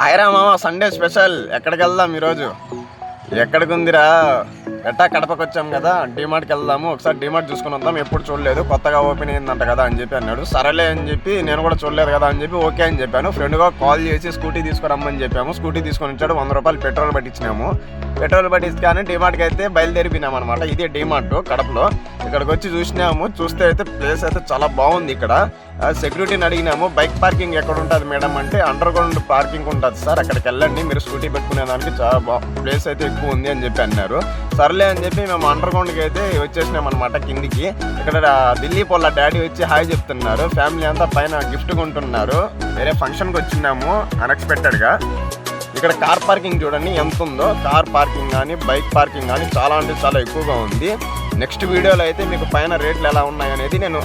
ఆయరా మామ Sunday special ఎక్కడికి వెళ్దాం ఈరోజు? ఎక్కడికి ఉందిరా? ఎట్టా కడపకి వచ్చాం కదా, డీమార్ట్కి వెళ్దాము, ఒకసారి డీమార్ట్ చూసుకుని వద్దాం, ఎప్పుడు చూడలేదు, కొత్తగా ఓపెన్ అయిందంట కదా అని చెప్పి అన్నాడు. సరేలే అని చెప్పి నేను కూడా చూడలేదు కదా అని చెప్పి ఓకే అని చెప్పాను. ఫ్రెండ్గా కాల్ చేసి స్కూటీ తీసుకురమ్మని చెప్పాము. స్కూటీ తీసుకొని వచ్చాడు. 100 రూపాయలు పెట్రోల్ పట్టించినాము. పెట్రోల్ పట్టించుకొని డీమార్ట్కి అయితే బయలుదేరిపోయినాం అనమాట. ఇదే డీమార్ట్ కడపలో. ఇక్కడికి వచ్చి చూసినాము. చూస్తే అయితే ప్లేస్ అయితే చాలా బాగుంది. ఇక్కడ సెక్యూరిటీని అడిగినాము, బైక్ పార్కింగ్ ఎక్కడ ఉంటుంది మేడం అంటే అండర్ గ్రౌండ్ పార్కింగ్ ఉంటుంది సార్, అక్కడికి వెళ్ళండి, మీరు స్కూటీ పెట్టుకునే దానికి చాలా ప్లేస్ అయితే ఎక్కువ ఉంది అని చెప్పి అన్నారు. సర్లే అని చెప్పి మేము అండర్ గ్రౌండ్కి అయితే వచ్చేసినాం అనమాట కిందికి. ఇక్కడ ఢిల్లీ పొల్ల డాడీ వచ్చి హాయ్ చెప్తున్నారు. ఫ్యామిలీ అంతా పైన గిఫ్ట్ కొంటున్నారు. వేరే ఫంక్షన్కి వచ్చినాము అన్ఎక్స్పెక్టెడ్గా. ఇక్కడ కార్ పార్కింగ్ చూడండి ఎంత ఉందో. కార్ పార్కింగ్ కానీ బైక్ పార్కింగ్ కానీ చాలా అంటే చాలా ఎక్కువగా ఉంది. నెక్స్ట్ వీడియోలో అయితే మీకు పైన రేట్లు ఎలా ఉన్నాయనేది నేను